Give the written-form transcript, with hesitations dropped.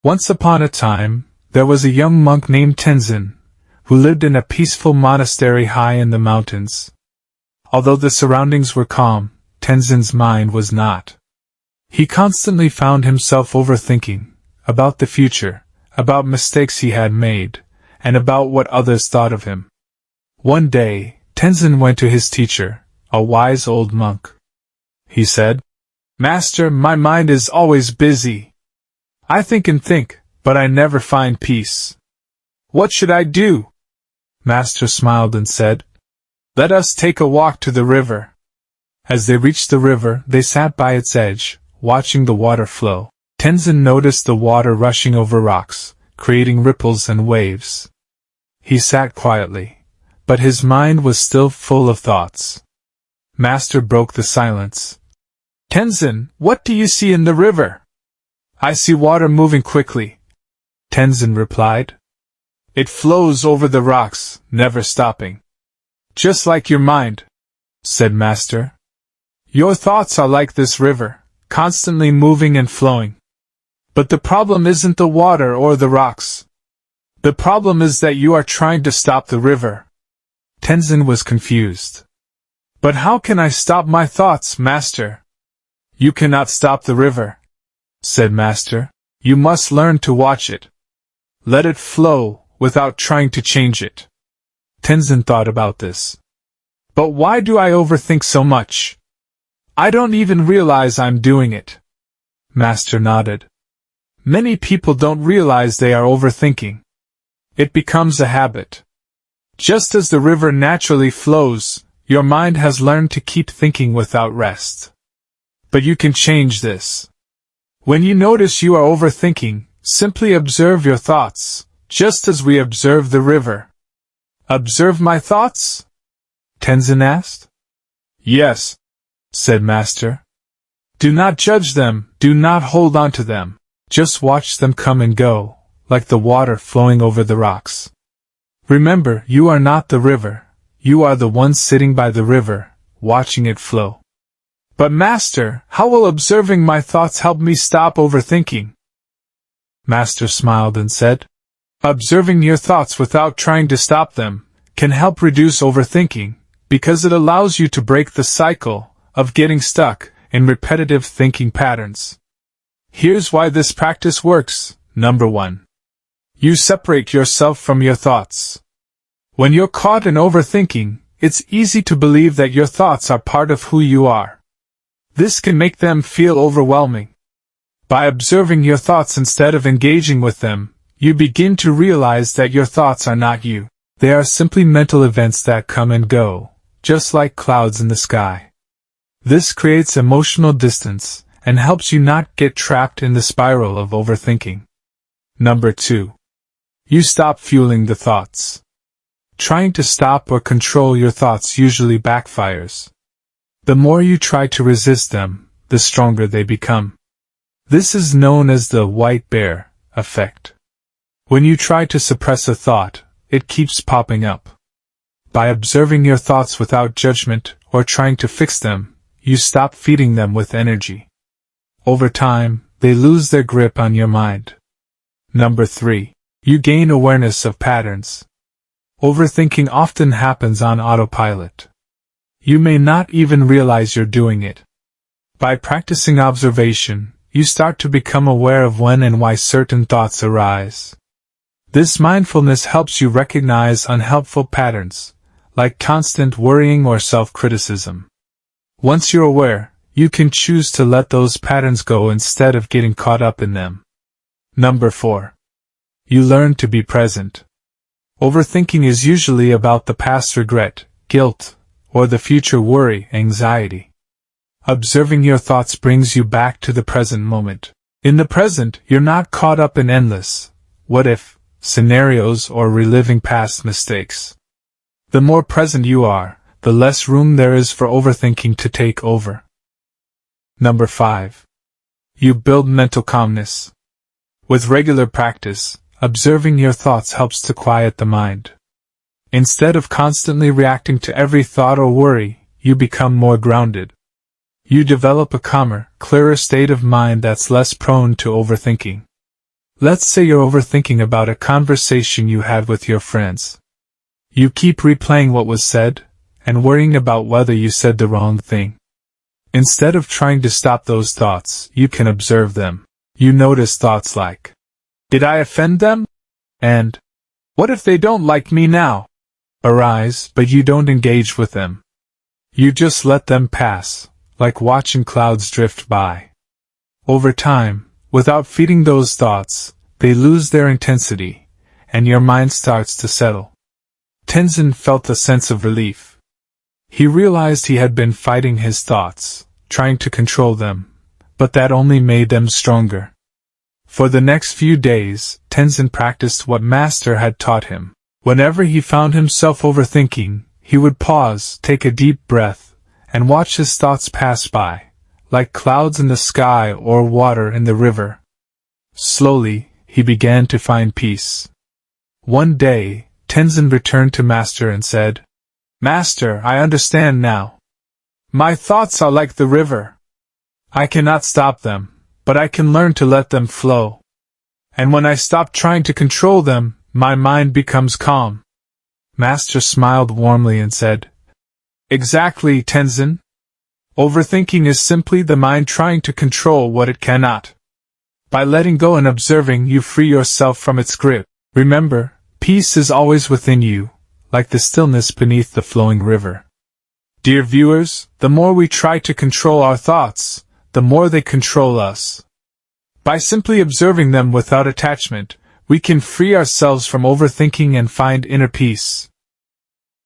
Once upon a time, there was a young monk named Tenzin, who lived in a peaceful monastery high in the mountains. Although the surroundings were calm, Tenzin's mind was not. He constantly found himself overthinking about the future, about mistakes he had made, and about what others thought of him. One day, Tenzin went to his teacher, a wise old monk. He said, "Master, my mind is always busy. I think and think, but I never find peace. What should I do?" Master smiled and said, "Let us take a walk to the river." As they reached the river, they sat by its edge, watching the water flow. Tenzin noticed the water rushing over rocks, creating ripples and waves. He sat quietly, but his mind was still full of thoughts. Master broke the silence. "Tenzin, what do you see in the river?" "I see water moving quickly," Tenzin replied. "It flows over the rocks, never stopping." "Just like your mind," said Master. "Your thoughts are like this river, constantly moving and flowing. But the problem isn't the water or the rocks. The problem is that you are trying to stop the river." Tenzin was confused. "But how can I stop my thoughts, Master?" "You cannot stop the river," said Master. "You must learn to watch it. Let it flow, without trying to change it." Tenzin thought about this. "But why do I overthink so much? I don't even realize I'm doing it." Master nodded. "Many people don't realize they are overthinking. It becomes a habit. Just as the river naturally flows, your mind has learned to keep thinking without rest. But you can change this. When you notice you are overthinking, simply observe your thoughts, just as we observe the river." "Observe my thoughts?" Tenzin asked. "Yes," said Master. "Do not judge them, do not hold on to them. Just watch them come and go, like the water flowing over the rocks. Remember, you are not the river, you are the one sitting by the river, watching it flow." "But Master, how will observing my thoughts help me stop overthinking?" Master smiled and said, "Observing your thoughts without trying to stop them can help reduce overthinking, because it allows you to break the cycle of getting stuck in repetitive thinking patterns. Here's why this practice works. Number 1. You separate yourself from your thoughts. When you're caught in overthinking, it's easy to believe that your thoughts are part of who you are. This can make them feel overwhelming. By observing your thoughts instead of engaging with them, you begin to realize that your thoughts are not you. They are simply mental events that come and go, just like clouds in the sky. This creates emotional distance and helps you not get trapped in the spiral of overthinking. Number 2. You stop fueling the thoughts. Trying to stop or control your thoughts usually backfires. The more you try to resist them, the stronger they become. This is known as the white bear effect. When you try to suppress a thought, it keeps popping up. By observing your thoughts without judgment or trying to fix them, you stop feeding them with energy. Over time, they lose their grip on your mind. Number 3. You gain awareness of patterns. Overthinking often happens on autopilot. You may not even realize you're doing it. By practicing observation, you start to become aware of when and why certain thoughts arise. This mindfulness helps you recognize unhelpful patterns, like constant worrying or self-criticism. Once you're aware, you can choose to let those patterns go instead of getting caught up in them. Number 4. You learn to be present. Overthinking is usually about the past regret, guilt, or the future worry, anxiety. Observing your thoughts brings you back to the present moment. In the present, you're not caught up in endless what-if scenarios or reliving past mistakes. The more present you are, the less room there is for overthinking to take over. Number 5. You build mental calmness. With regular practice, observing your thoughts helps to quiet the mind. Instead of constantly reacting to every thought or worry, you become more grounded. You develop a calmer, clearer state of mind that's less prone to overthinking. Let's say you're overthinking about a conversation you had with your friends. You keep replaying what was said, and worrying about whether you said the wrong thing. Instead of trying to stop those thoughts, you can observe them. You notice thoughts like, "Did I offend them?" and "What if they don't like me now?" arise, but you don't engage with them. You just let them pass, like watching clouds drift by. Over time, without feeding those thoughts, they lose their intensity, and your mind starts to settle. Tenzin felt a sense of relief. He realized he had been fighting his thoughts, trying to control them, but that only made them stronger. For the next few days, Tenzin practiced what Master had taught him. Whenever he found himself overthinking, he would pause, take a deep breath, and watch his thoughts pass by, like clouds in the sky or water in the river. Slowly, he began to find peace. One day, Tenzin returned to Master and said, "Master, I understand now. My thoughts are like the river. I cannot stop them, but I can learn to let them flow. And when I stop trying to control them, my mind becomes calm." Master smiled warmly and said, "Exactly, Tenzin. Overthinking is simply the mind trying to control what it cannot. By letting go and observing, you free yourself from its grip. Remember, peace is always within you, like the stillness beneath the flowing river." Dear viewers, the more we try to control our thoughts, the more they control us. By simply observing them without attachment, we can free ourselves from overthinking and find inner peace.